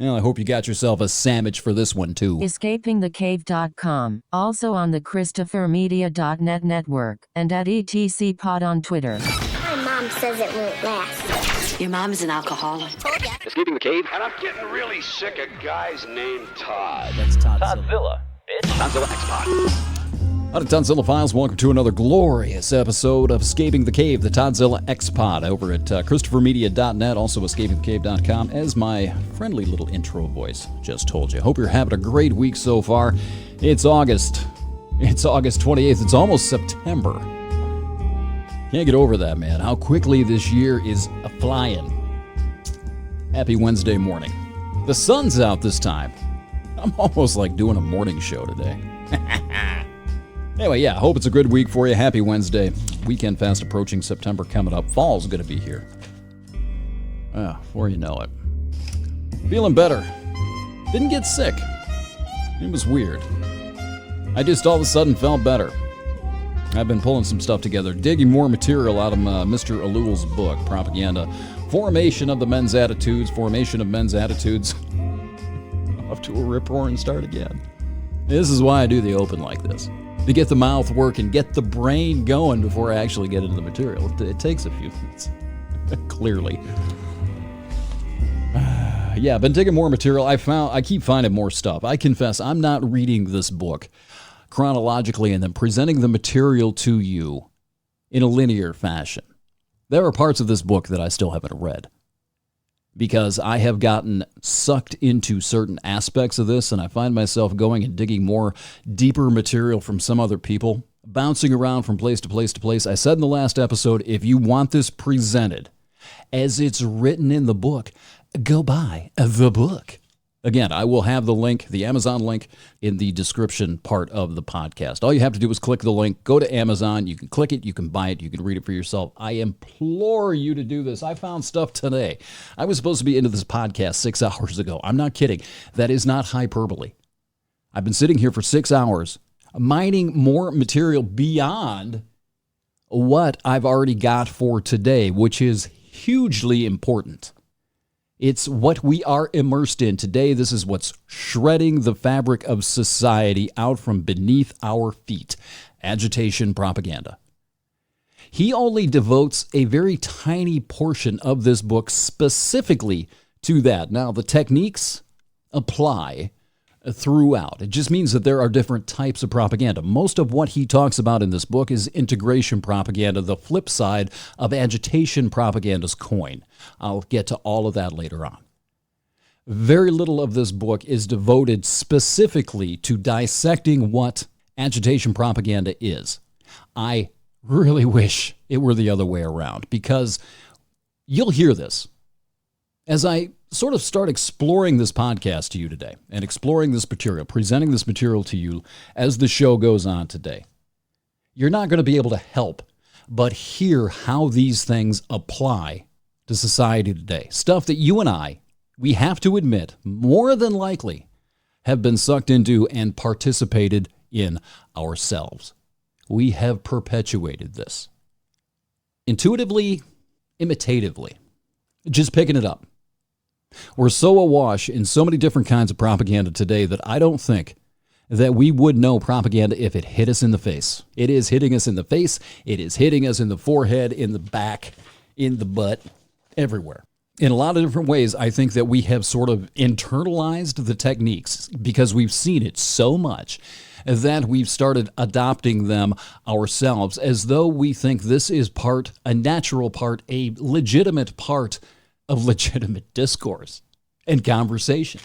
Well, I hope you got yourself a sandwich for this one, too. EscapingTheCave.com, also on the ChristopherMedia.net network, and at ETCPod on Twitter. My mom says it won't last. Your mom is an alcoholic. Escaping the Cave, and I'm getting really sick of guys named Todd. That's Todzilla. It's Todzilla X-Pod. Howdy, Todzilla Files. Welcome to another glorious episode of Escaping the Cave, the Todzilla X-Pod, over at ChristopherMedia.net, also EscapingTheCave.com, as my friendly little intro voice just told you. Hope you're having a great week so far. It's August. It's August 28th. It's almost September. Can't get over that, man. How quickly this year is flying. Happy Wednesday morning. The sun's out this time. I'm almost like doing a morning show today. Anyway, yeah, hope it's a good week for you. Happy Wednesday. Weekend fast approaching, September coming up. Fall's going to be here. Before you know it. Feeling better. Didn't get sick. It was weird. I just all of a sudden felt better. I've been pulling some stuff together, digging more material out of Mr. Ellul's book, Propaganda. Formation of Men's Attitudes. Off to a rip-roaring start again. This is why I do the open like this. To get the mouth working, get the brain going before I actually get into the material. It takes a few minutes, clearly. Yeah, I've been digging more material. I keep finding more stuff. I confess, I'm not reading this book chronologically and then presenting the material to you in a linear fashion. There are parts of this book that I still haven't read, because I have gotten sucked into certain aspects of this, and I find myself going and digging more deeper material from some other people, bouncing around from place to place to place. I said in the last episode, if you want this presented as it's written in the book, go buy the book. Again, I will have the link, the Amazon link, in the description part of the podcast. All you have to do is click the link, go to Amazon, you can click it, you can buy it, you can read it for yourself. I implore you to do this. I found stuff today. I was supposed to be into this podcast 6 hours ago. I'm not kidding. That is not hyperbole. I've been sitting here for 6 hours, mining more material beyond what I've already got for today, which is hugely important. It's what we are immersed in today. This is what's shredding the fabric of society out from beneath our feet. Agitation propaganda. He only devotes a very tiny portion of this book specifically to that. Now, the techniques apply throughout. It just means that there are different types of propaganda. Most of what he talks about in this book is integration propaganda, the flip side of agitation propaganda's coin. I'll get to all of that later on. Very little of this book is devoted specifically to dissecting what agitation propaganda is. I really wish it were the other way around, because you'll hear this as I sort of start exploring this podcast to you today and exploring this material, presenting this material to you as the show goes on today. You're not going to be able to help but hear how these things apply to society today. Stuff that you and we have to admit, more than likely have been sucked into and participated in ourselves. We have perpetuated this. Intuitively, imitatively, just picking it up. We're so awash in so many different kinds of propaganda today that I don't think that we would know propaganda if it hit us in the face. It is hitting us in the face. It is hitting us in the forehead, in the back, in the butt, everywhere. In a lot of different ways, I think that we have sort of internalized the techniques because we've seen it so much that we've started adopting them ourselves as though we think this is a natural part, a legitimate part of legitimate discourse and conversation.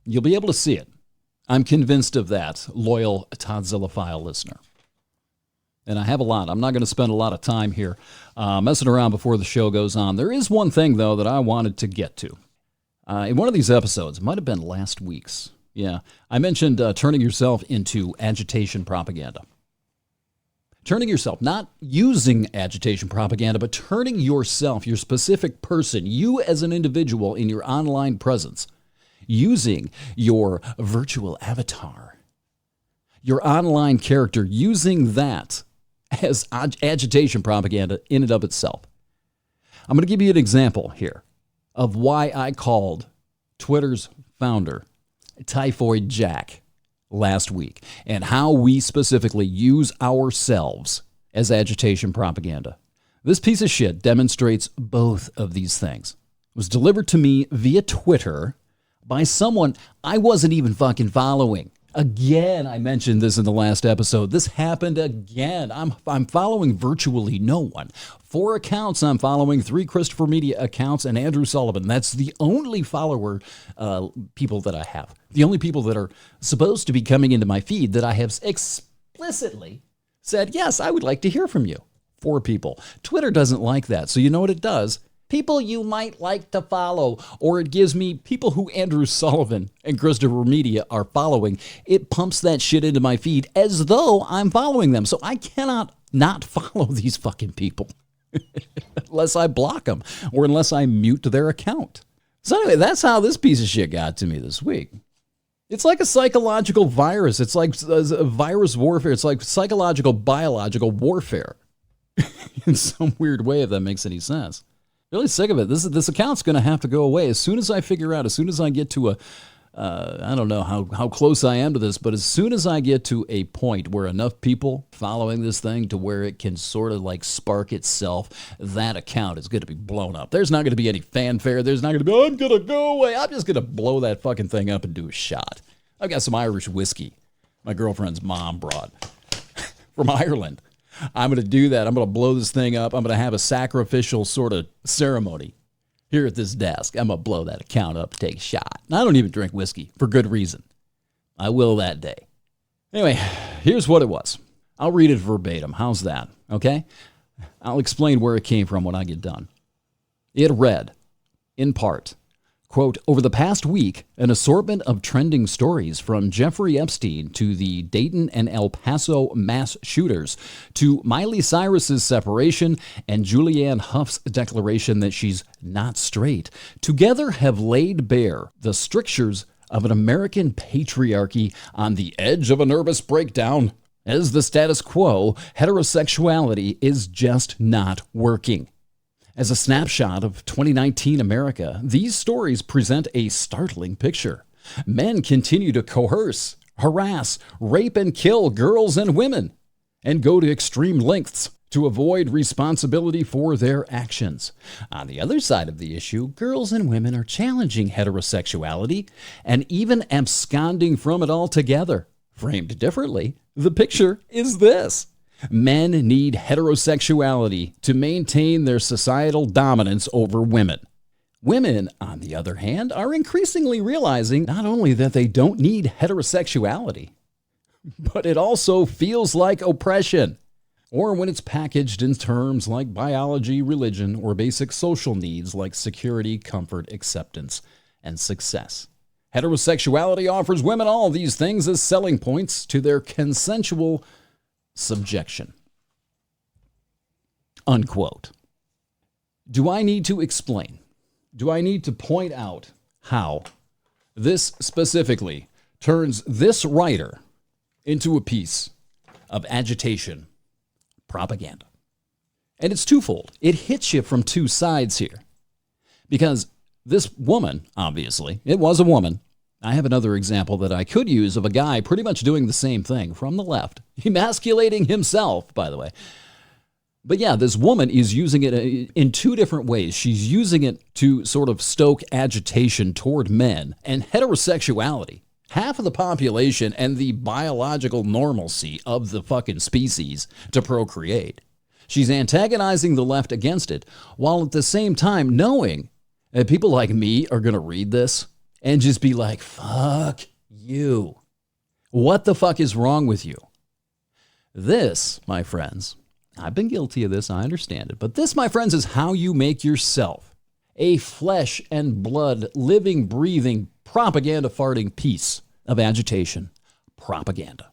You'll be able to see it. I'm convinced of that, loyal Todzilla File listener. And I have a lot. I'm not going to spend a lot of time here messing around before the show goes on. There is one thing, though, that I wanted to get to. In one of these episodes, it might have been last week's. Yeah, I mentioned turning yourself into agitation propaganda. Turning yourself, not using agitation propaganda, but turning yourself, your specific person, you as an individual in your online presence, using your virtual avatar, your online character, using that as agitation propaganda in and of itself. I'm going to give you an example here of why I called Twitter's founder Typhoid Jack last week and how we specifically use ourselves as agitation propaganda. This piece of shit demonstrates both of these things. It was delivered to me via Twitter by someone I wasn't even fucking following. Again, I mentioned this in the last episode. This happened again. I'm following virtually no one. 4 accounts I'm following, 3 Christopher Media accounts, and Andrew Sullivan. That's the only follower people that I have. The only people that are supposed to be coming into my feed that I have explicitly said, yes, I would like to hear from you. 4 people. Twitter doesn't like that. So you know what it does? People you might like to follow, or it gives me people who Andrew Sullivan and Christopher Media are following. It pumps that shit into my feed as though I'm following them. So I cannot not follow these fucking people unless I block them or unless I mute their account. So anyway, that's how this piece of shit got to me this week. It's like a psychological virus. It's like a virus warfare. It's like psychological, biological warfare in some weird way, if that makes any sense. Really sick of it. This account's going to have to go away as soon as I figure out, as soon as I get to I don't know how close I am to this, but as soon as I get to a point where enough people following this thing to where it can sort of like spark itself, that account is going to be blown up. There's not going to be any fanfare. There's not going to be, I'm going to go away. I'm just going to blow that fucking thing up and do a shot. I've got some Irish whiskey my girlfriend's mom brought from Ireland. I'm going to do that. I'm going to blow this thing up. I'm going to have a sacrificial sort of ceremony here at this desk. I'm going to blow that account up and take a shot. And I don't even drink whiskey for good reason. I will that day. Anyway, here's what it was. I'll read it verbatim. How's that? Okay? I'll explain where it came from when I get done. It read, in part, quote, over the past week, an assortment of trending stories from Jeffrey Epstein to the Dayton and El Paso mass shooters to Miley Cyrus's separation and Julianne Huff's declaration that she's not straight together have laid bare the strictures of an American patriarchy on the edge of a nervous breakdown as the status quo, heterosexuality is just not working. As a snapshot of 2019 America, these stories present a startling picture. Men continue to coerce, harass, rape, and kill girls and women, and go to extreme lengths to avoid responsibility for their actions. On the other side of the issue, girls and women are challenging heterosexuality and even absconding from it altogether. Framed differently, the picture is this. Men need heterosexuality to maintain their societal dominance over women. Women, on the other hand, are increasingly realizing not only that they don't need heterosexuality, but it also feels like oppression, or when it's packaged in terms like biology, religion, or basic social needs like security, comfort, acceptance, and success. Heterosexuality offers women all these things as selling points to their consensual subjection. Unquote. Do I need to explain? Do I need to point out how this specifically turns this writer into a piece of agitation propaganda? And it's twofold. It hits you from 2 sides here. Because this woman, obviously, it was a woman. I have another example that I could use of a guy pretty much doing the same thing from the left. Emasculating himself, by the way. But yeah, this woman is using it in 2 different ways. She's using it to sort of stoke agitation toward men and heterosexuality. Half of the population and the biological normalcy of the fucking species to procreate. She's antagonizing the left against it, while at the same time knowing that people like me are going to read this and just be like, fuck you. What the fuck is wrong with you? This, my friends, I've been guilty of this, I understand it, but this, my friends, is how you make yourself a flesh and blood, living, breathing, propaganda farting piece of agitation propaganda.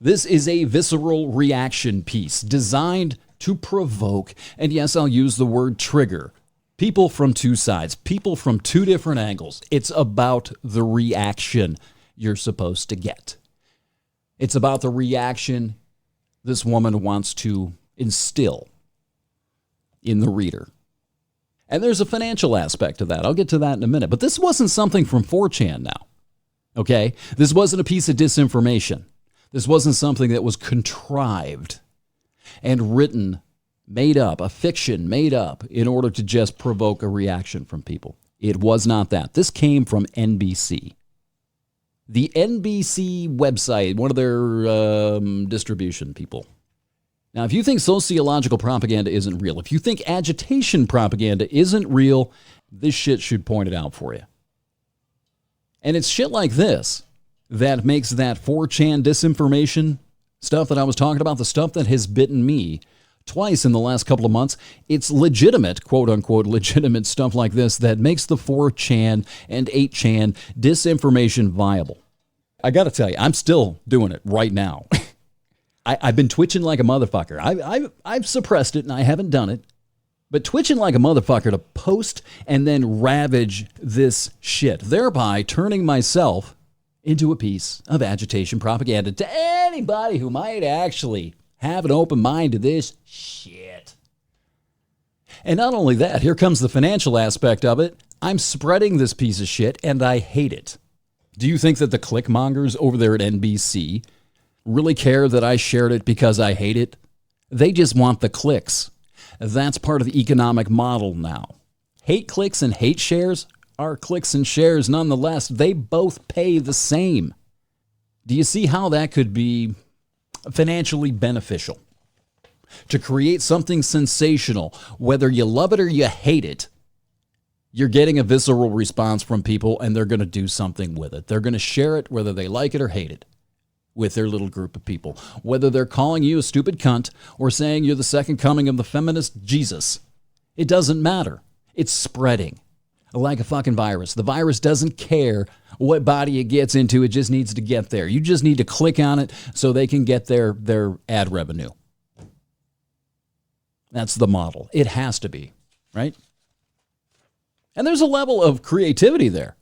This is a visceral reaction piece designed to provoke, and yes, I'll use the word trigger, people from 2 sides, people from 2 different angles. It's about the reaction you're supposed to get. It's about the reaction this woman wants to instill in the reader. And there's a financial aspect to that. I'll get to that in a minute. But this wasn't something from 4chan now. Okay? This wasn't a piece of disinformation. This wasn't something that was contrived and written, made up, a fiction made up in order to just provoke a reaction from people. It was not that. This came from NBC. The NBC website, one of their distribution people. Now, if you think sociological propaganda isn't real, if you think agitation propaganda isn't real, this shit should point it out for you. And it's shit like this that makes that 4chan disinformation stuff that I was talking about, the stuff that has bitten me twice in the last couple of months. It's legitimate, quote unquote, legitimate stuff like this that makes the 4chan and 8chan disinformation viable. I got to tell you, I'm still doing it right now. I've been twitching like a motherfucker. I've suppressed it and I haven't done it. But twitching like a motherfucker to post and then ravage this shit, thereby turning myself into a piece of agitation propaganda to anybody who might actually have an open mind to this shit. And not only that, here comes the financial aspect of it. I'm spreading this piece of shit and I hate it. Do you think that the clickmongers over there at NBC really care that I shared it because I hate it? They just want the clicks. That's part of the economic model now. Hate clicks and hate shares are clicks and shares nonetheless. They both pay the same. Do you see how that could be financially beneficial? To create something sensational, whether you love it or you hate it, you're getting a visceral response from people and they're going to do something with it. They're going to share it whether they like it or hate it with their little group of people. Whether they're calling you a stupid cunt or saying you're the second coming of the feminist Jesus. It doesn't matter. It's spreading like a fucking virus. The virus doesn't care what body it gets into. It just needs to get there. You just need to click on it so they can get their ad revenue. That's the model. It has to be, right? And there's a level of creativity there.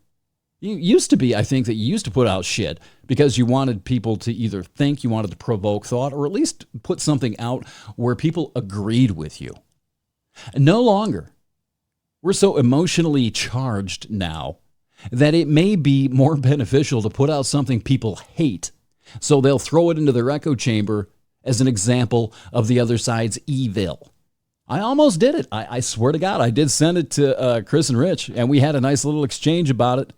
You used to be, I think, that you used to put out shit because you wanted people to either think, you wanted to provoke thought, or at least put something out where people agreed with you. And no longer. We're so emotionally charged now that it may be more beneficial to put out something people hate, so they'll throw it into their echo chamber as an example of the other side's evil. I almost did it. I swear to God, I did send it to Chris and Rich, and we had a nice little exchange about it.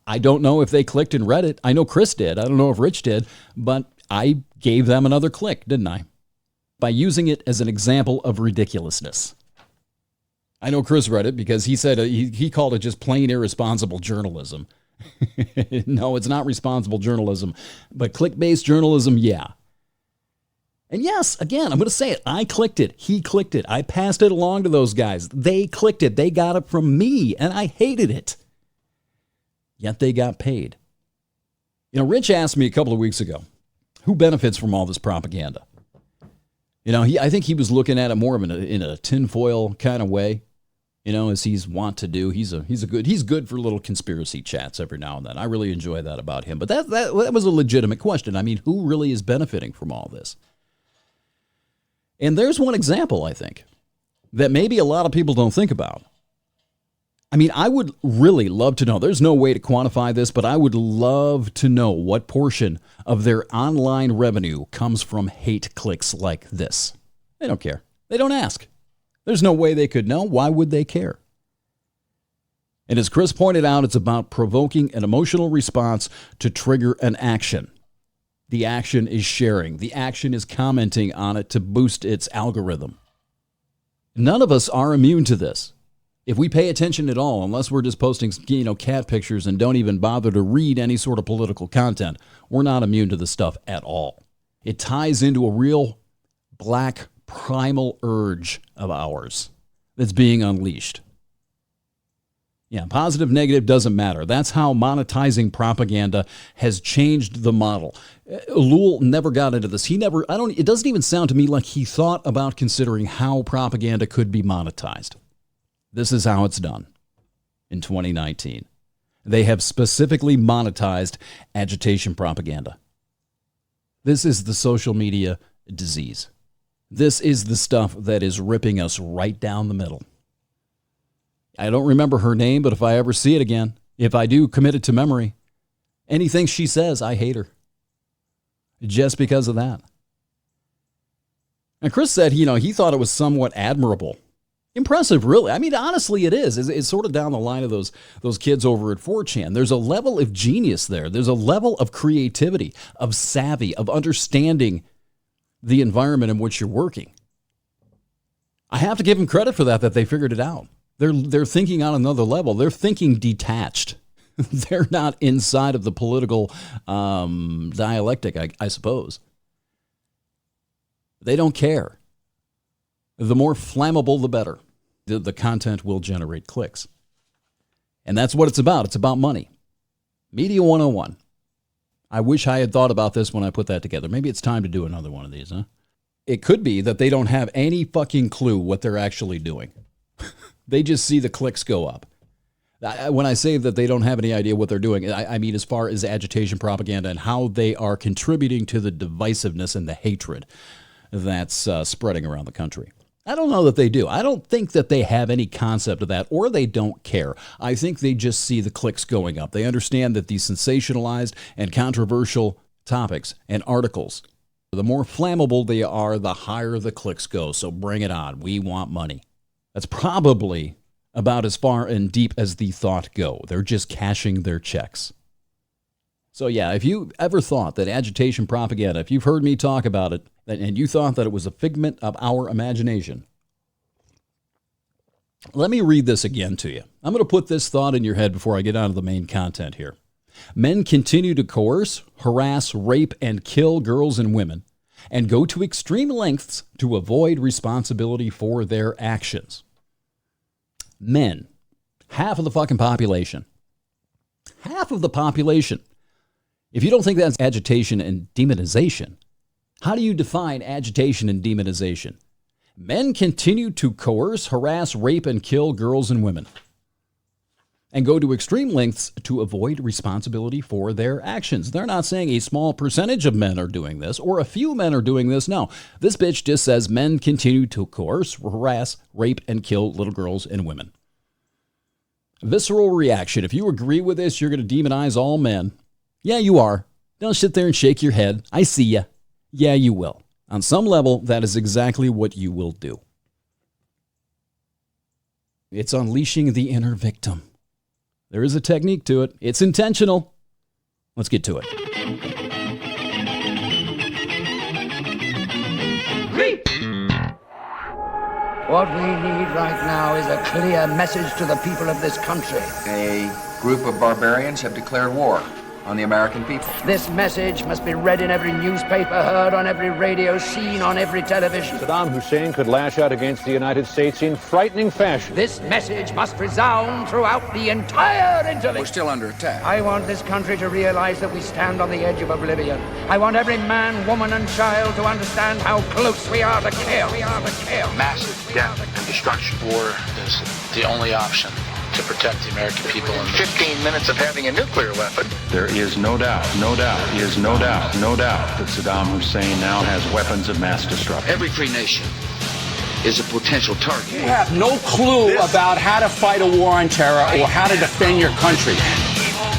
I don't know if they clicked and read it. I know Chris did. I don't know if Rich did, but I gave them another click, didn't I? By using it as an example of ridiculousness. I know Chris read it because he said he called it just plain irresponsible journalism. No, it's not responsible journalism, but click-based journalism, yeah. And yes, again, I'm going to say it. I clicked it. He clicked it. I passed it along to those guys. They clicked it. They got it from me, and I hated it. Yet they got paid. You know, Rich asked me a couple of weeks ago, who benefits from all this propaganda? You know, I think he was looking at it more of in a tinfoil kind of way, you know, as he's wont to do. He's good for little conspiracy chats every now and then. I really enjoy that about him. But that was a legitimate question. I mean, who really is benefiting from all this? And there's one example, I think, that maybe a lot of people don't think about. I mean, I would really love to know. There's no way to quantify this, but I would love to know what portion of their online revenue comes from hate clicks like this. They don't care. They don't ask. There's no way they could know. Why would they care? And as Chris pointed out, it's about provoking an emotional response to trigger an action. The action is sharing. The action is commenting on it to boost its algorithm. None of us are immune to this. If we pay attention at all, unless we're just posting, cat pictures and don't even bother to read any sort of political content, we're not immune to this stuff at all. It ties into a real black primal urge of ours that's being unleashed. Yeah, positive, negative doesn't matter. That's how monetizing propaganda has changed the model. Ellul never got into this. It doesn't even sound to me like he thought about considering how propaganda could be monetized. This is how it's done in 2019. They have specifically monetized agitation propaganda. This is the social media disease. This is the stuff that is ripping us right down the middle. I don't remember her name, but if I ever see it again, if I do commit it to memory, anything she says, I hate her. Just because of that. And Chris said, he thought it was somewhat admirable. Impressive, really. I mean, honestly, it is. It's sort of down the line of those kids over at 4chan. There's a level of genius there. There's a level of creativity, of savvy, of understanding the environment in which you're working. I have to give them credit for that they figured it out. They're thinking on another level. They're thinking detached. They're not inside of the political dialectic, I suppose. They don't care. The more flammable, the better. The content will generate clicks. And that's what it's about. It's about money. Media 101. I wish I had thought about this when I put that together. Maybe it's time to do another one of these, huh? It could be that they don't have any fucking clue what they're actually doing. They just see the clicks go up. When I say that they don't have any idea what they're doing, I mean as far as agitation propaganda and how they are contributing to the divisiveness and the hatred that's spreading around the country. I don't know that they do. I don't think that they have any concept of that, or they don't care. I think they just see the clicks going up. They understand that these sensationalized and controversial topics and articles, the more flammable they are, the higher the clicks go. So bring it on. We want money. That's probably about as far and deep as the thought go. They're just cashing their checks. So yeah, if you ever thought that agitation propaganda, if you've heard me talk about it, and you thought that it was a figment of our imagination, let me read this again to you. I'm going to put this thought in your head before I get on to the main content here. Men continue to coerce, harass, rape, and kill girls and women, and go to extreme lengths to avoid responsibility for their actions. Men, half of the fucking population. Half of the population. If you don't think that's agitation and demonization, how do you define agitation and demonization? Men continue to coerce, harass, rape, and kill girls and women, and go to extreme lengths to avoid responsibility for their actions. They're not saying a small percentage of men are doing this or a few men are doing this. No, this bitch just says men continue to coerce, harass, rape, and kill little girls and women. Visceral reaction. If you agree with this, you're going to demonize all men. Yeah, you are. Don't sit there and shake your head. I see ya. Yeah, you will. On some level, that is exactly what you will do. It's unleashing the inner victim. There is a technique to it. It's intentional. Let's get to it. What we need right now is a clear message to the people of this country. A group of barbarians have declared war on the American people. This message must be read in every newspaper, heard on every radio, seen on every television. Saddam Hussein could lash out against the United States in frightening fashion. This message must resound throughout the entire internet. We're still under attack. I want this country to realize that we stand on the edge of oblivion. I want every man, woman, and child to understand how close we are to chaos. Massive death and destruction. War is the only option to protect the American people. In 15 minutes of having a nuclear weapon. There is no doubt that Saddam Hussein now has weapons of mass destruction. Every free nation is a potential target. You have no clue about how to fight a war on terror or how to defend your country. Evil,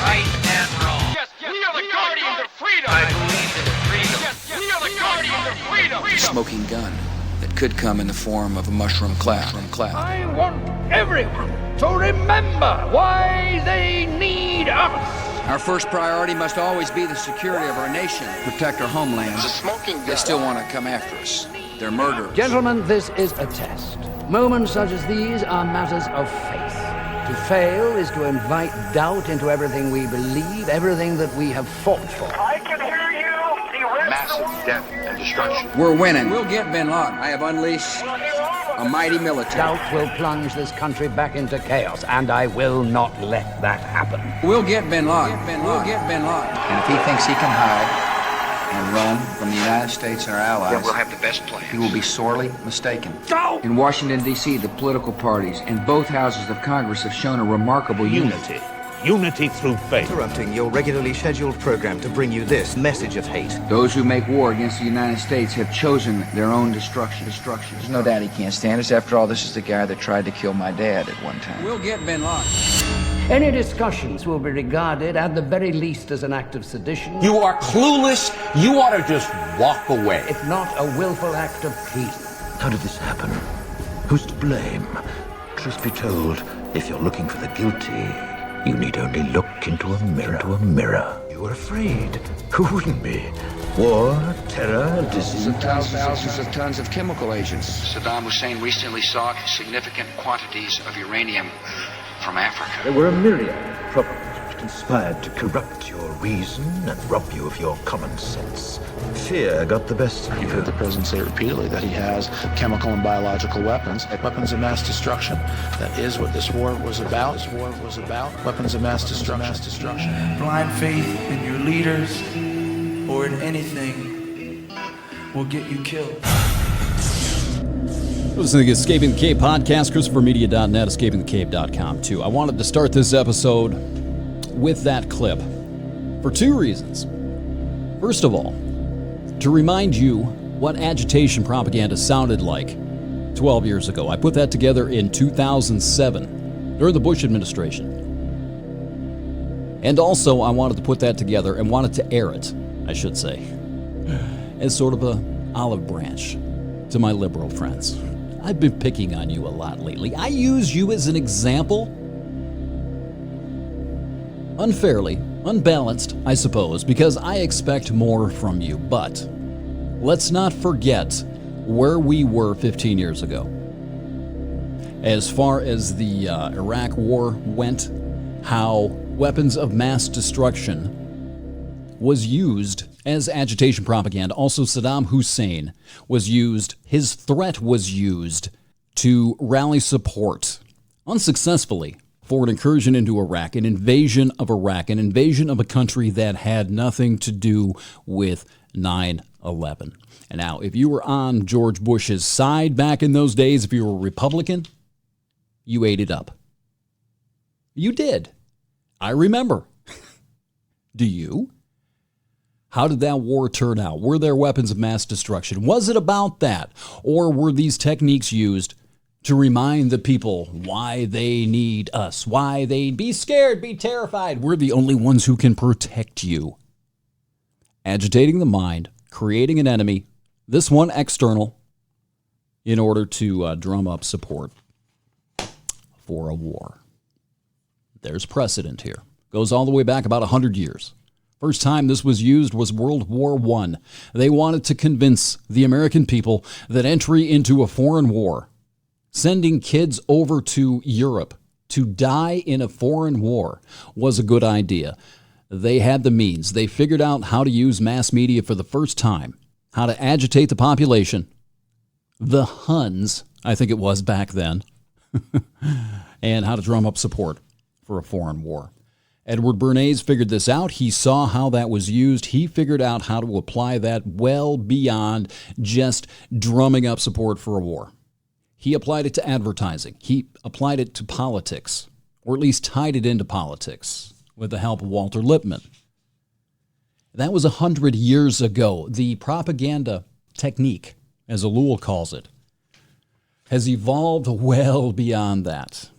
right and wrong. Yes, we are the guardians of freedom. I believe in freedom. Yes, we are the guardians of freedom. A smoking gun that could come in the form of a mushroom cloud. I want everyone to remember why they need us. Our first priority must always be the security of our nation, protect our homelands. It's a smoking gun. They still want to come after us. They're murderers. Gentlemen, this is a test. Moments such as these are matters of faith. To fail is to invite doubt into everything we believe, everything that we have fought for. I can hear you. Massive death and destruction. We're winning. We'll get bin Laden. I have unleashed a mighty military. Doubt will plunge this country back into chaos, and I will not let that happen. We'll get bin Laden. We'll get bin Laden. And if he thinks he can hide and run from the United States and our allies, Then we'll have the best plan. he will be sorely mistaken. Go! In Washington, D.C., the political parties and both houses of Congress have shown a remarkable unity. unity through faith. Interrupting your regularly scheduled program to bring you this message of hate. Those who make war against the United States have chosen their own destruction. There's no doubt he can't stand us. After all, this is the guy that tried to kill my dad at one time. We'll get bin Laden. Any discussions will be regarded at the very least as an act of sedition. You are clueless. You ought to just walk away. If not a willful act of treason. How did this happen? Who's to blame? Truth be told, if you're looking for the guilty, you need only look into a mirror. You were afraid. Who wouldn't be? War, terror, disease. Thousands of tons of chemical agents. Saddam Hussein recently sought significant quantities of uranium from Africa. There were a myriad of problems which conspired to corrupt your reason and rob you of your common sense. Fear got the best of you. You've heard the president say repeatedly that he has chemical and biological weapons, weapons of mass destruction. That is what this war was about. Weapons of mass destruction. Blind faith in your leaders or in anything will get you killed. Listening to Escaping the Cave podcast, ChristopherMedia.net, EscapingTheCave.com too. I wanted to start this episode with that clip for two reasons. First of all, to remind you what agitation propaganda sounded like 12 years ago. I put that together in 2007 during the Bush administration. And also, I wanted to put that together and wanted to air it, I should say, as sort of an olive branch to my liberal friends. I've been picking on you a lot lately. I use you as an example. Unfairly, unbalanced, I suppose, because I expect more from you. But let's not forget where we were 15 years ago. As far as the Iraq War went, how weapons of mass destruction was used as agitation propaganda. Also, Saddam Hussein was used, his threat was used to rally support, unsuccessfully, for an incursion into Iraq, an invasion of Iraq, an invasion of a country that had nothing to do with 9/11. And now, if you were on George Bush's side back in those days, if you were a Republican, you ate it up. You did. I remember. Do you? How did that war turn out? Were there weapons of mass destruction? Was it about that? Or were these techniques used to remind the people why they need us, why they be scared, be terrified? We're the only ones who can protect you. Agitating the mind, creating an enemy, this one external, in order to drum up support for a war. There's precedent here. Goes all the way back about 100 years. First time this was used was World War I. They wanted to convince the American people that entry into a foreign war, sending kids over to Europe to die in a foreign war, was a good idea. They had the means. They figured out how to use mass media for the first time, how to agitate the population, the Huns, I think it was back then, and how to drum up support for a foreign war. Edward Bernays figured this out. He saw how that was used. He figured out how to apply that well beyond just drumming up support for a war. He applied it to advertising. He applied it to politics, or at least tied it into politics with the help of Walter Lippmann. That was 100 years ago. The propaganda technique, as Ellul calls it, has evolved well beyond that.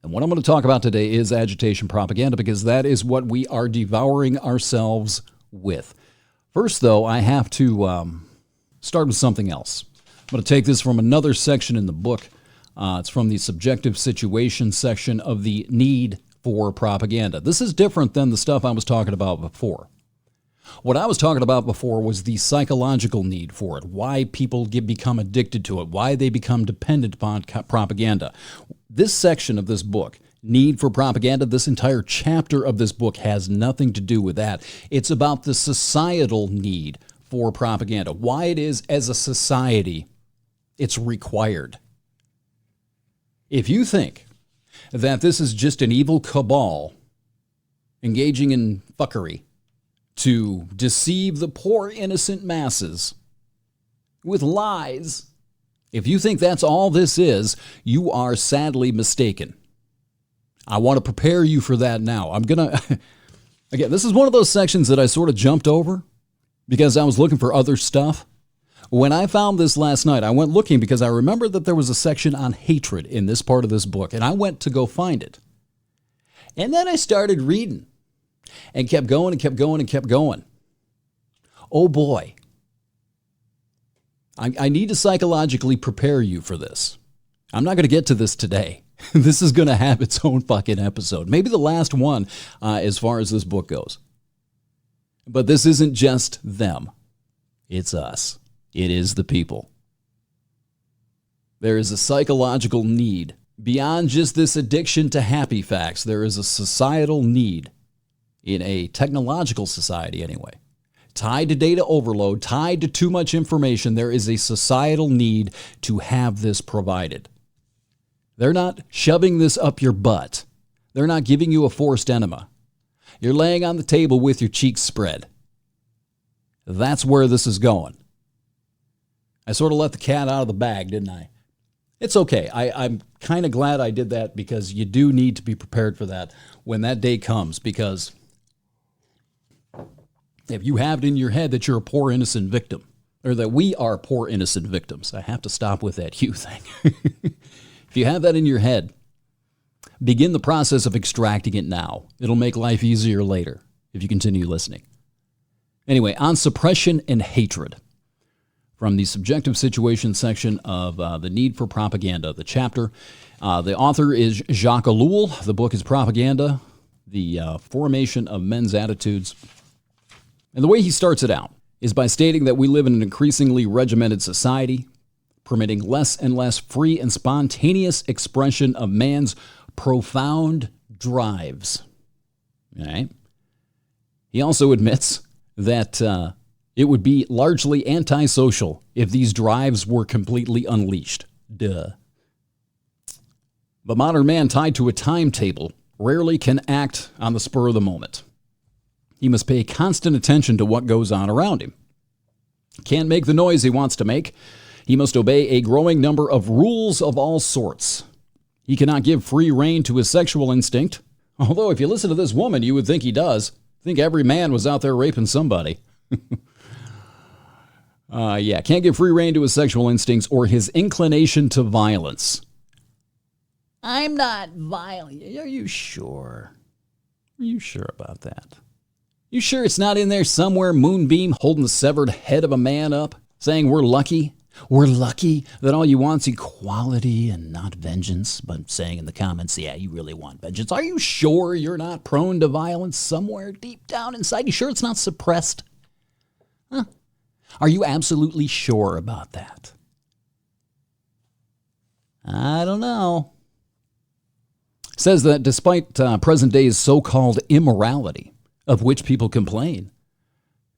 And what I'm going to talk about today is agitation propaganda, because that is what we are devouring ourselves with. First, though, I have to start with something else. I'm going to take this from another section in the book. It's from the subjective situation section of the need for propaganda. This is different than the stuff I was talking about before. What I was talking about before was the psychological need for it, why people become addicted to it, why they become dependent upon propaganda. This section of this book, Need for Propaganda, this entire chapter of this book has nothing to do with that. It's about the societal need for propaganda, why it is as a society it's required. If you think that this is just an evil cabal engaging in fuckery to deceive the poor innocent masses with lies, if you think that's all this is, you are sadly mistaken. I want to prepare you for that now. I'm going to, again, this is one of those sections that I sort of jumped over because I was looking for other stuff. When I found this last night, I went looking because I remembered that there was a section on hatred in this part of this book, and I went to go find it. And then I started reading and kept going and kept going and kept going. Oh boy. I need to psychologically prepare you for this. I'm not going to get to this today. This is going to have its own fucking episode. Maybe the last one as far as this book goes. But this isn't just them. It's us. It is the people. There is a psychological need. Beyond just this addiction to happy facts, there is a societal need, in a technological society anyway, tied to data overload, tied to too much information. There is a societal need to have this provided. They're not shoving this up your butt. They're not giving you a forced enema. You're laying on the table with your cheeks spread. That's where this is going. I sort of let the cat out of the bag, didn't I? It's okay. I'm kind of glad I did that because you do need to be prepared for that when that day comes, because if you have it in your head that you're a poor innocent victim, or that we are poor innocent victims, I have to stop with that you thing. If you have that in your head, begin the process of extracting it now. It'll make life easier later if you continue listening. Anyway, on suppression and hatred, from the subjective situation section of The Need for Propaganda, the chapter. The author is Jacques Ellul. The book is Propaganda, the Formation of Men's Attitudes. And the way he starts it out is by stating that we live in an increasingly regimented society, permitting less and less free and spontaneous expression of man's profound drives. All right? He also admits that it would be largely antisocial if these drives were completely unleashed. Duh. The modern man, tied to a timetable, rarely can act on the spur of the moment. He must pay constant attention to what goes on around him. Can't make the noise he wants to make. He must obey a growing number of rules of all sorts. He cannot give free rein to his sexual instinct, although if you listen to this woman, you would think he does. Think every man was out there raping somebody. Can't give free rein to his sexual instincts or his inclination to violence. I'm not violent. Are you sure? Are you sure about that? You sure it's not in there somewhere, Moonbeam, holding the severed head of a man up, saying we're lucky? We're lucky that all you want's equality and not vengeance, but saying in the comments, yeah, you really want vengeance. Are you sure you're not prone to violence somewhere deep down inside? You sure it's not suppressed? Huh? Are you absolutely sure about that? I don't know. Says that despite present day's so-called immorality, of which people complain,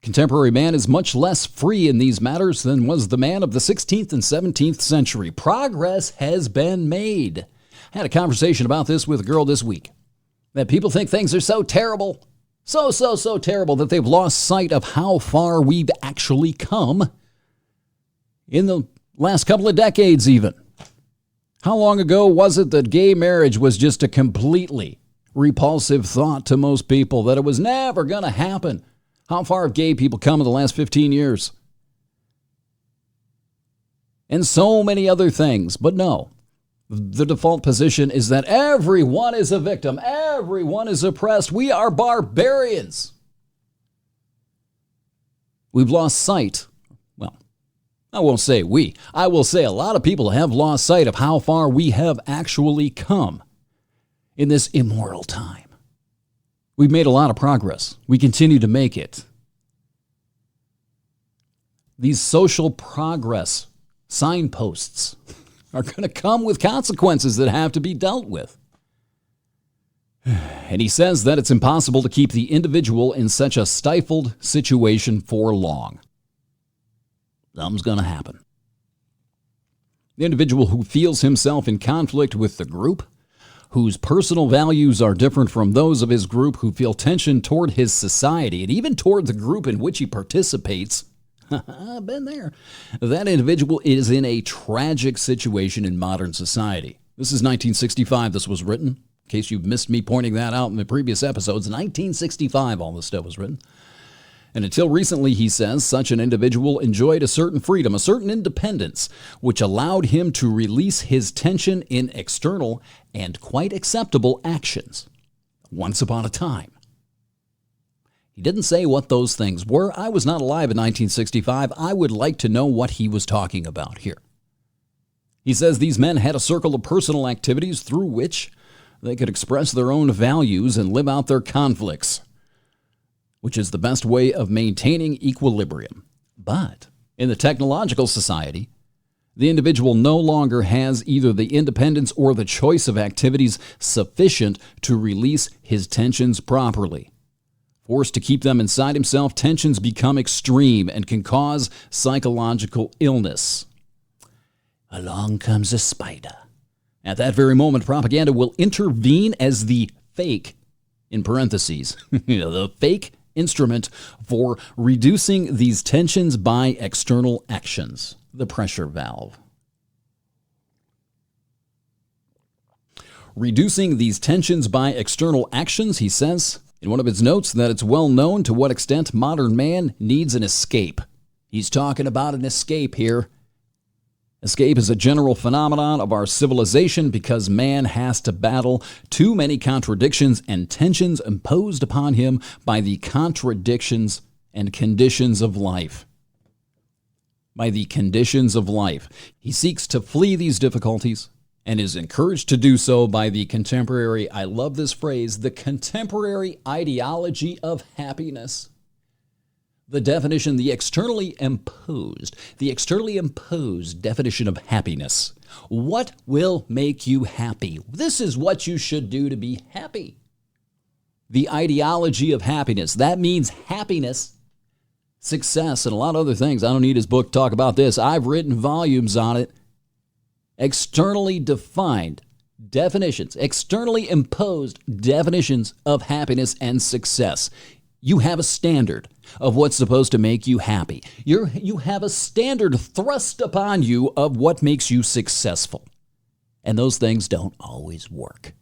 contemporary man is much less free in these matters than was the man of the 16th and 17th century. Progress has been made. I had a conversation about this with a girl this week, that people think things are so terrible, so terrible that they've lost sight of how far we've actually come in the last couple of decades even. How long ago was it that gay marriage was just a completely repulsive thought to most people, that it was never going to happen? How far have gay people come in the last 15 years? And so many other things. But no, the default position is that everyone is a victim. Everyone is oppressed. We are barbarians. We've lost sight. Well, I won't say we. I will say a lot of people have lost sight of how far we have actually come in this immortal time. We've made a lot of progress. We continue to make it. These social progress signposts are going to come with consequences that have to be dealt with. And he says that it's impossible to keep the individual in such a stifled situation for long. Something's going to happen. The individual who feels himself in conflict with the group, whose personal values are different from those of his group, who feel tension toward his society and even toward the group in which he participates. I've been there. That individual is in a tragic situation in modern society. This is 1965. This was written. In case you've missed me pointing that out in the previous episodes, 1965 all this stuff was written. And until recently, he says, such an individual enjoyed a certain freedom, a certain independence, which allowed him to release his tension in external and quite acceptable actions. Once upon a time. He didn't say what those things were. I was not alive in 1965. I would like to know what he was talking about here. He says these men had a circle of personal activities through which they could express their own values and live out their conflicts, which is the best way of maintaining equilibrium. But in the technological society, the individual no longer has either the independence or the choice of activities sufficient to release his tensions properly. Forced to keep them inside himself, tensions become extreme and can cause psychological illness. Along comes a spider. At that very moment, propaganda will intervene as the fake, in parentheses, the fake instrument for reducing these tensions by external actions, the pressure valve. Reducing these tensions by external actions, he says in one of his notes that it's well known to what extent modern man needs an escape. He's talking about an escape here. Escape is a general phenomenon of our civilization because man has to battle too many contradictions and tensions imposed upon him by the contradictions and conditions of life. By the conditions of life. He seeks to flee these difficulties and is encouraged to do so by the contemporary, I love this phrase, the contemporary ideology of happiness. The definition, the externally imposed definition of happiness. What will make you happy? This is what you should do to be happy. The ideology of happiness. That means happiness, success, and a lot of other things. I don't need his book to talk about this. I've written volumes on it. Externally defined definitions, externally imposed definitions of happiness and success. You have a standard of what's supposed to make you happy. You have a standard thrust upon you of what makes you successful. And those things don't always work.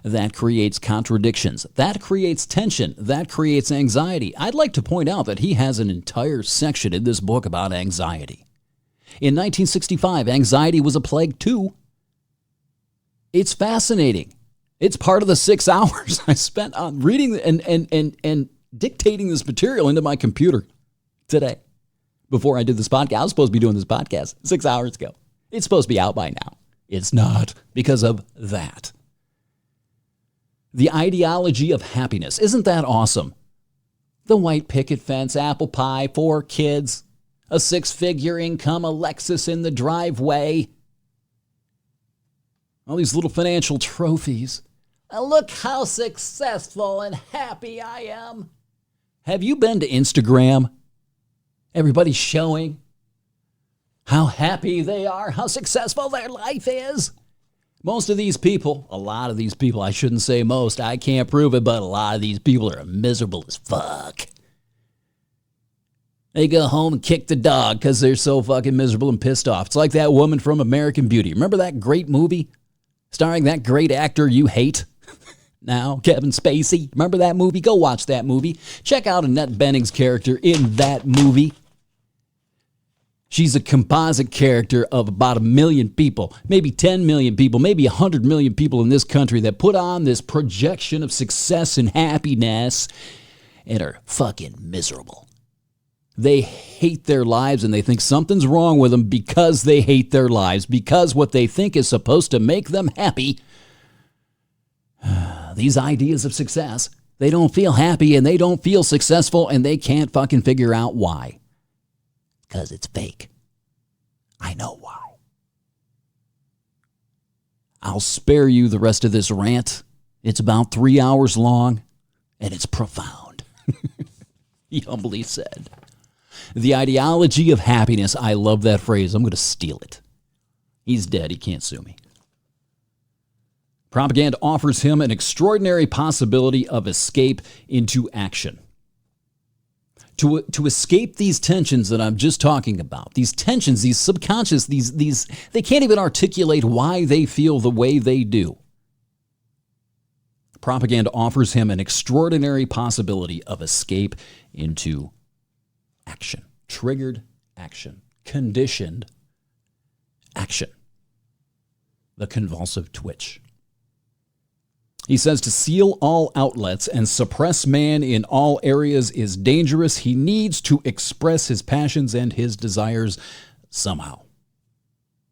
That creates contradictions. That creates tension. That creates anxiety. I'd like to point out that he has an entire section in this book about anxiety. In 1965, anxiety was a plague too. It's fascinating. It's part of the 6 hours I spent on reading and dictating this material into my computer today. Before I did this podcast, I was supposed to be doing this podcast 6 hours ago. It's supposed to be out by now. It's not because of that. The ideology of happiness. Isn't that awesome? The white picket fence, apple pie, 4 kids, a 6-figure income, a Lexus in the driveway. All these little financial trophies. Look how successful and happy I am. Have you been to Instagram? Everybody's showing how happy they are, how successful their life is. Most of these people, a lot of these people, I shouldn't say most, I can't prove it, but a lot of these people are miserable as fuck. They go home and kick the dog because they're so fucking miserable and pissed off. It's like that woman from American Beauty. Remember that great movie starring that great actor you hate? Now, Kevin Spacey. Remember that movie? Go watch that movie. Check out Annette Bening's character in that movie. She's a composite character of about 1 million people, maybe 10 million people, maybe 100 million people in this country that put on this projection of success and happiness and are fucking miserable. They hate their lives and they think something's wrong with them because they hate their lives, because what they think is supposed to make them happy. These ideas of success, they don't feel happy and they don't feel successful and they can't fucking figure out why. Because it's fake. I know why. I'll spare you the rest of this rant. It's about 3 hours long and it's profound. He humbly said. The ideology of happiness. I love that phrase. I'm going to steal it. He's dead. He can't sue me. Propaganda offers him an extraordinary possibility of escape into action. To escape these tensions that I'm just talking about, these tensions, these subconscious, these they can't even articulate why they feel the way they do. propaganda offers him an extraordinary possibility of escape into action. Triggered action. Conditioned action. The convulsive twitch. He says to seal all outlets and suppress man in all areas is dangerous. He needs to express his passions and his desires somehow.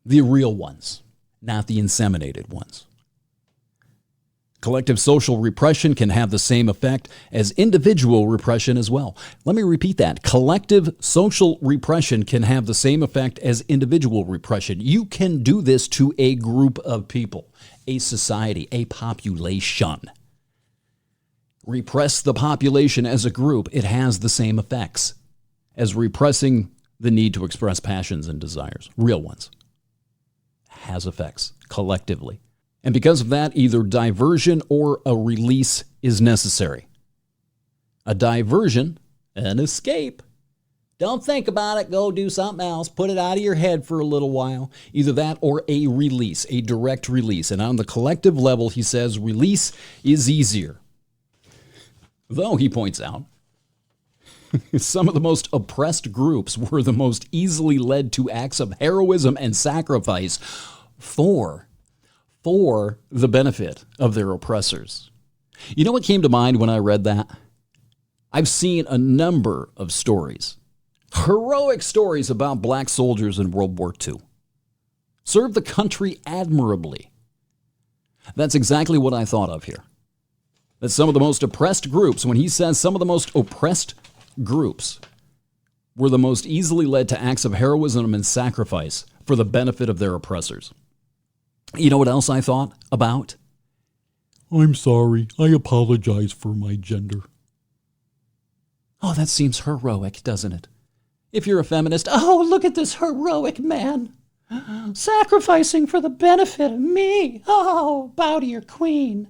The real ones, not the inseminated ones. Collective social repression can have the same effect as individual repression as well. Let me repeat that. Collective social repression can have the same effect as individual repression. You can do this to a group of people, a society, a population. Repress the population as a group. It has the same effects as repressing the need to express passions and desires, real ones. Has effects collectively. And because of that, either diversion or a release is necessary. A diversion, an escape. Don't think about it. Go do something else. Put it out of your head for a little while. Either that or a release, a direct release. And on the collective level, he says release is easier. Though, he points out, some of the most oppressed groups were the most easily led to acts of heroism and sacrifice for the benefit of their oppressors. You know what came to mind when I read that? I've seen a number of stories, heroic stories about black soldiers in World War II. Served the country admirably. That's exactly what I thought of here. That some of the most oppressed groups, when he says some of the most oppressed groups were the most easily led to acts of heroism and sacrifice for the benefit of their oppressors. You know what else I thought about? I'm sorry. I apologize for my gender. Oh, that seems heroic, doesn't it? If you're a feminist, oh, look at this heroic man. Sacrificing for the benefit of me. Oh, bow to your queen.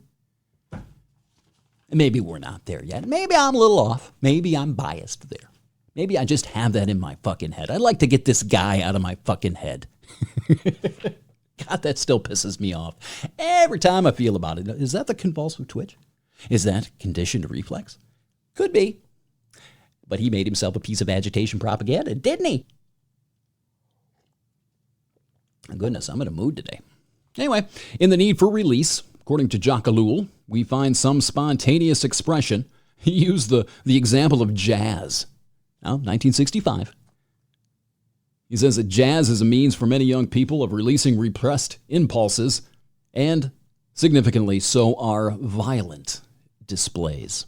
Maybe we're not there yet. Maybe I'm a little off. Maybe I'm biased there. Maybe I just have that in my fucking head. I'd like to get this guy out of my fucking head. God, that still pisses me off. Every time I feel about it. Is that the convulsive twitch? Is that conditioned reflex? Could be. But he made himself a piece of agitation propaganda, didn't he? Goodness, I'm in a mood today. Anyway, in the need for release, according to Jacques Ellul, we find some spontaneous expression. He used the example of jazz. Now, 1965. He says that jazz is a means for many young people of releasing repressed impulses, and significantly, so are violent displays.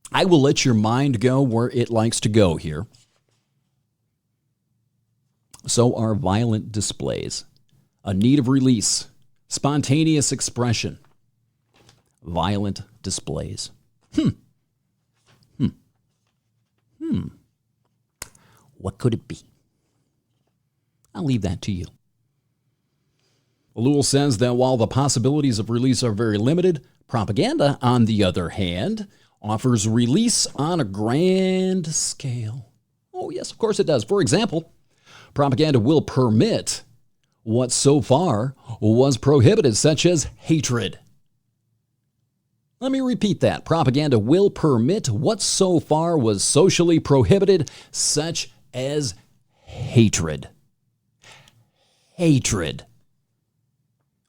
I will let your mind go where it likes to go here. So are violent displays. A need of release, spontaneous expression, violent displays. What could it be? I'll leave that to you. Ellul says that while the possibilities of release are very limited, propaganda, on the other hand, offers release on a grand scale. Oh, yes, of course it does. For example, propaganda will permit what so far was prohibited, such as hatred. Let me repeat that. Propaganda will permit what so far was socially prohibited, such as hatred. Hatred,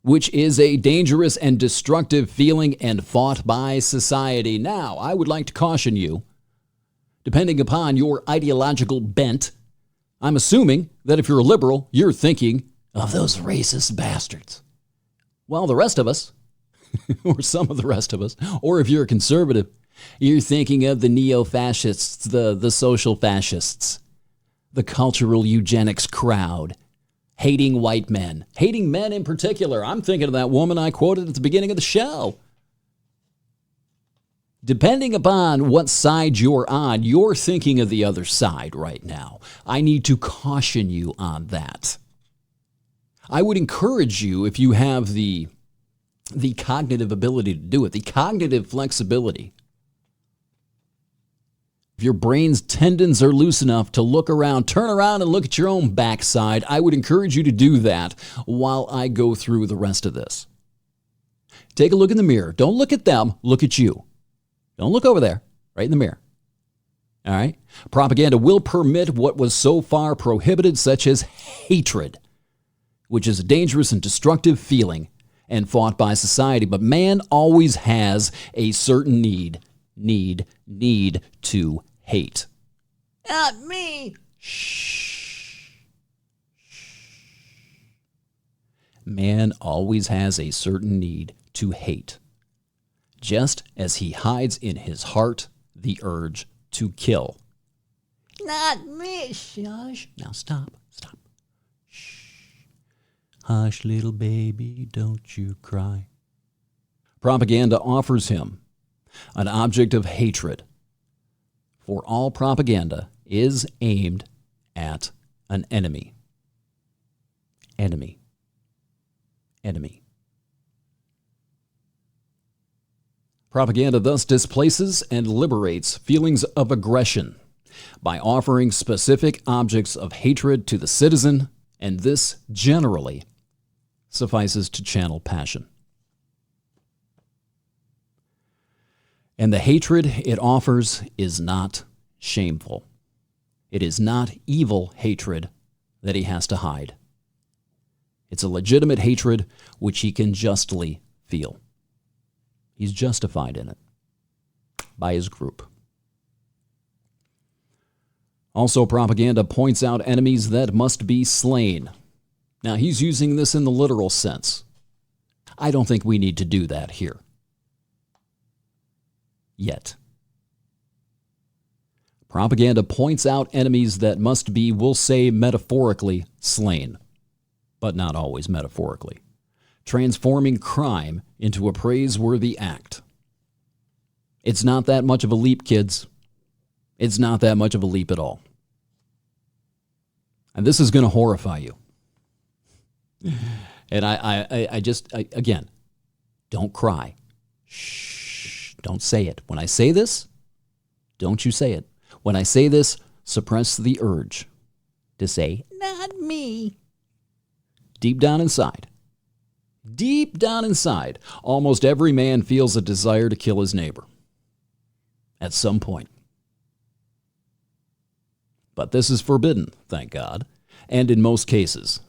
which is a dangerous and destructive feeling and fought by society. Now, I would like to caution you, depending upon your ideological bent, I'm assuming that if you're a liberal, you're thinking of those racist bastards. Well, the rest of us, or some of the rest of us, or if you're a conservative, you're thinking of the neo-fascists, the social fascists, the cultural eugenics crowd, hating white men, hating men in particular. I'm thinking of that woman I quoted at the beginning of the show. Depending upon what side you're on, you're thinking of the other side right now. I need to caution you on that. I would encourage you, if you have the cognitive ability to do it, the cognitive flexibility, if your brain's tendons are loose enough to look around, turn around and look at your own backside, I would encourage you to do that while I go through the rest of this. Take a look in the mirror. Don't look at them. Look at you. Don't look over there. Right in the mirror. All right? Propaganda will permit what was so far prohibited, such as hatred, which is a dangerous and destructive feeling and fought by society. But man always has a certain need to hate. Not me. Shh. Man always has a certain need to hate, just as he hides in his heart the urge to kill. Not me. Shush. Now stop. Shh. Hush, little baby, don't you cry. Propaganda offers him an object of hatred, for all propaganda is aimed at an enemy. Enemy. Propaganda thus displaces and liberates feelings of aggression by offering specific objects of hatred to the citizen, and this generally suffices to channel passion. And the hatred it offers is not shameful. It is not evil hatred that he has to hide. It's a legitimate hatred which he can justly feel. He's justified in it by his group. Also, propaganda points out enemies that must be slain. Now, he's using this in the literal sense. I don't think we need to do that here. Yet. Propaganda points out enemies that must be, we'll say metaphorically, slain, but not always metaphorically, transforming crime into a praiseworthy act. It's not that much of a leap, kids. It's not that much of a leap at all. And this is going to horrify you. And I again, don't cry. Shh, don't say it. When I say this, don't you say it. When I say this, suppress the urge to say, not me. Deep down inside, almost every man feels a desire to kill his neighbor at some point. But this is forbidden, thank God. And in most cases,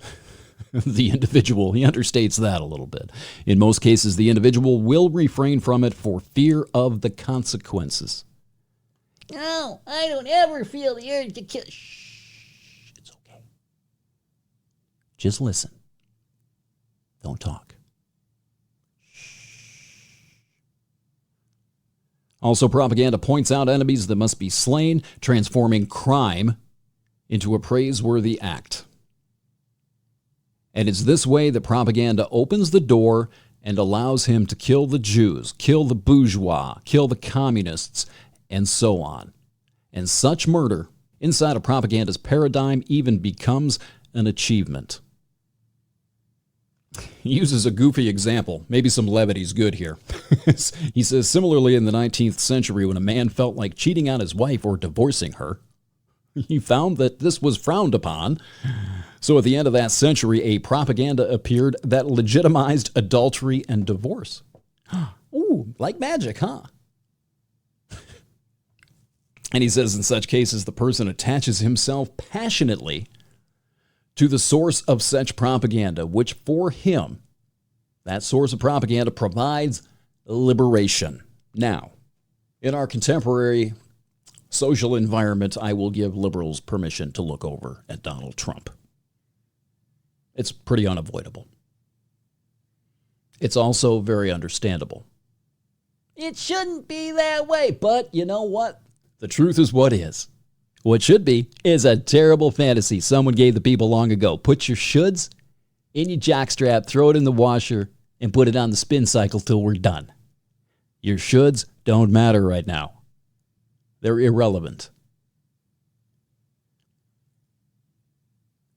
the individual, he understates that a little bit. In most cases, the individual will refrain from it for fear of the consequences. No, I don't ever feel the urge to kill. Shh, it's okay. Just listen. Don't talk. Also, propaganda points out enemies that must be slain, transforming crime into a praiseworthy act. And it's this way that propaganda opens the door and allows him to kill the Jews, kill the bourgeois, kill the communists, and so on. And such murder inside of propaganda's paradigm even becomes an achievement. He uses a goofy example. Maybe some levity's good here. He says, similarly in the 19th century, when a man felt like cheating on his wife or divorcing her, he found that this was frowned upon. So at the end of that century, a propaganda appeared that legitimized adultery and divorce. Ooh, like magic, huh? And he says in such cases, the person attaches himself passionately to the source of such propaganda, which for him, that source of propaganda provides liberation. Now, in our contemporary social environment, I will give liberals permission to look over at Donald Trump. It's pretty unavoidable. It's also very understandable. It shouldn't be that way, but you know what? The truth is what is. What should be is a terrible fantasy someone gave the people long ago. Put your shoulds in your jockstrap, throw it in the washer, and put it on the spin cycle till we're done. Your shoulds don't matter right now. They're irrelevant.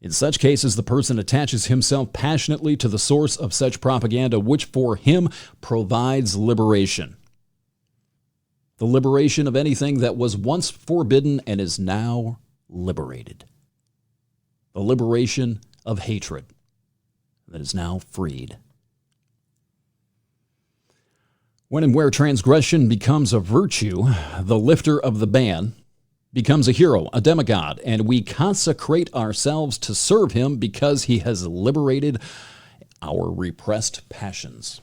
In such cases, the person attaches himself passionately to the source of such propaganda, which for him provides liberation. The liberation of anything that was once forbidden and is now liberated. The liberation of hatred that is now freed. When and where transgression becomes a virtue, the lifter of the ban becomes a hero, a demigod, and we consecrate ourselves to serve him because he has liberated our repressed passions.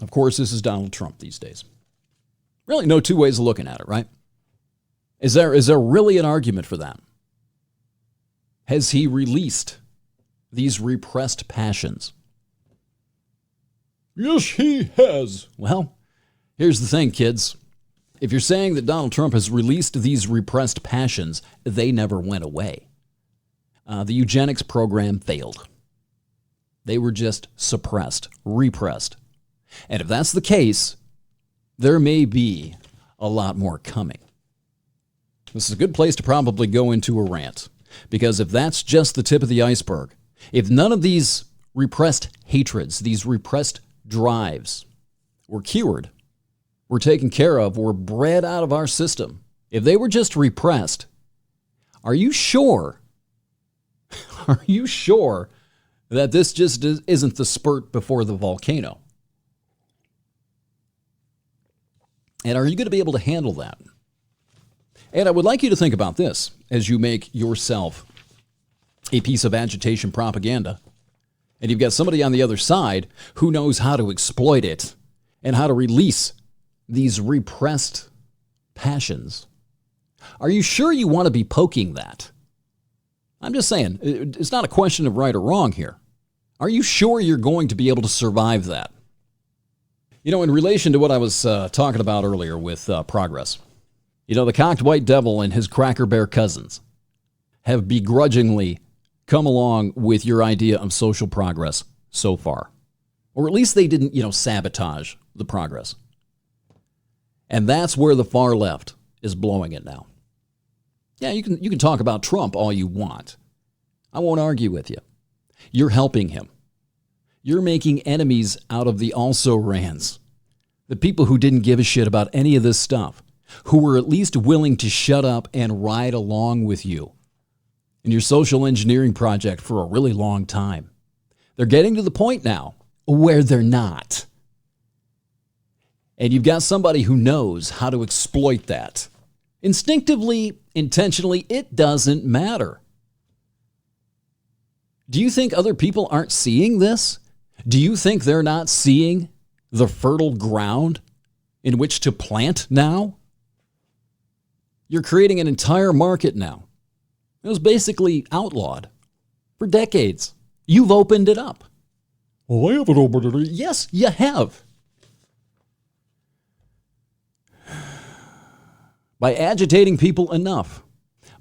Of course, this is Donald Trump these days. Really no two ways of looking at it, right? Is there really an argument for that? Has he released these repressed passions? Yes, he has. Well, here's the thing, kids. If you're saying that Donald Trump has released these repressed passions, they never went away. The eugenics program failed. They were just suppressed, repressed. And if that's the case, there may be a lot more coming. This is a good place to probably go into a rant, because if that's just the tip of the iceberg, if none of these repressed hatreds, these repressed drives were cured, were taken care of, were bred out of our system, if they were just repressed, are you sure? Are you sure that this just isn't the spurt before the volcano? And are you going to be able to handle that? And I would like you to think about this as you make yourself a piece of agitation propaganda, and you've got somebody on the other side who knows how to exploit it and how to release these repressed passions. Are you sure you want to be poking that? I'm just saying, it's not a question of right or wrong here. Are you sure you're going to be able to survive that? You know, in relation to what I was talking about earlier with progress, you know, the cocked white devil and his Crackerbear cousins have begrudgingly come along with your idea of social progress so far. Or at least they didn't, sabotage the progress. And that's where the far left is blowing it now. Yeah, you can talk about Trump all you want. I won't argue with you. You're helping him. You're making enemies out of the also-rans, the people who didn't give a shit about any of this stuff, who were at least willing to shut up and ride along with you in your social engineering project for a really long time. They're getting to the point now where they're not. And you've got somebody who knows how to exploit that. Instinctively, intentionally, it doesn't matter. Do you think other people aren't seeing this? Do you think they're not seeing the fertile ground in which to plant now? You're creating an entire market now. It was basically outlawed for decades. You've opened it up. Well, I haven't opened it up. Yes, you have. By agitating people enough,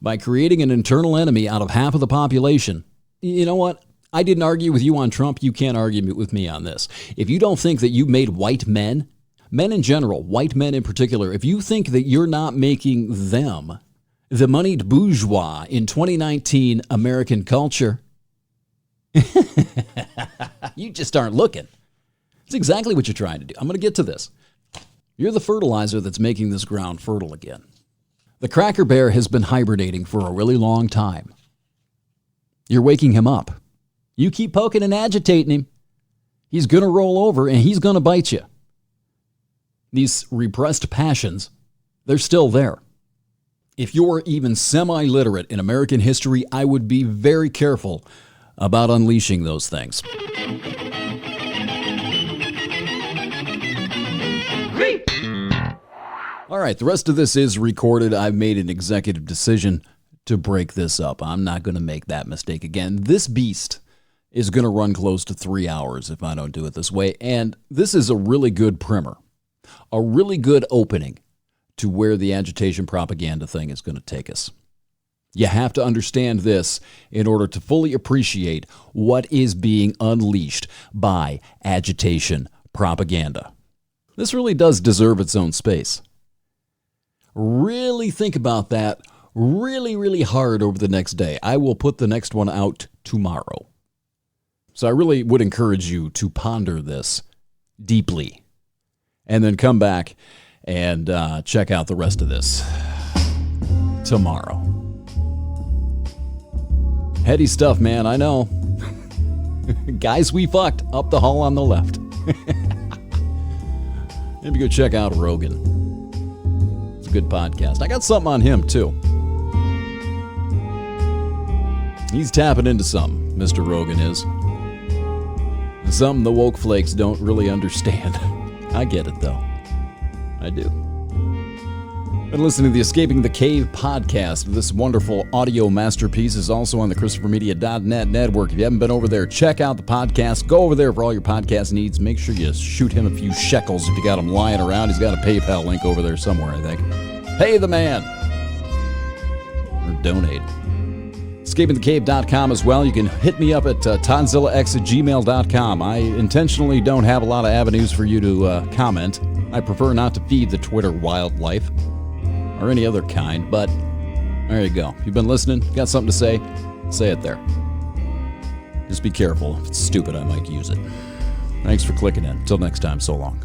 by creating an internal enemy out of half of the population, you know what? I didn't argue with you on Trump. You can't argue with me on this. If you don't think that you made white men in general, white men in particular, if you think that you're not making them the moneyed bourgeois in 2019 American culture, you just aren't looking. It's exactly what you're trying to do. I'm going to get to this. You're the fertilizer that's making this ground fertile again. The Crackerbear has been hibernating for a really long time. You're waking him up. You keep poking and agitating him, he's going to roll over and he's going to bite you. These repressed passions, they're still there. If you're even semi-literate in American history, I would be very careful about unleashing those things. All right, the rest of this is recorded. I've made an executive decision to break this up. I'm not going to make that mistake again. This beast is going to run close to 3 hours if I don't do it this way. And this is a really good primer, a really good opening to where the agitation propaganda thing is going to take us. You have to understand this in order to fully appreciate what is being unleashed by agitation propaganda. This really does deserve its own space. Really think about that really, really hard over the next day. I will put the next one out tomorrow. So I really would encourage you to ponder this deeply and then come back and check out the rest of this tomorrow. Heady stuff, man, I know. Guys, we fucked up the hall on the left. Maybe go check out Rogan. It's a good podcast. I got something on him, too. He's tapping into something, Mr. Rogan is. Something the woke flakes don't really understand. I get it, though. I do. Been listening to the Escaping the Cave podcast. This wonderful audio masterpiece is also on the ChristopherMedia.net network. If you haven't been over there, check out the podcast. Go over there for all your podcast needs. Make sure you shoot him a few shekels if you got him lying around. He's got a PayPal link over there somewhere, I think. Pay the man. Or donate. EscapingTheCave.com as well. You can hit me up at ToddZillaX@gmail.com. I intentionally don't have a lot of avenues for you to comment. I prefer not to feed the Twitter wildlife or any other kind, but there you go. If you've been listening, got something to say it there. Just be careful. If it's stupid, I might use it. Thanks for clicking in. Until next time, so long.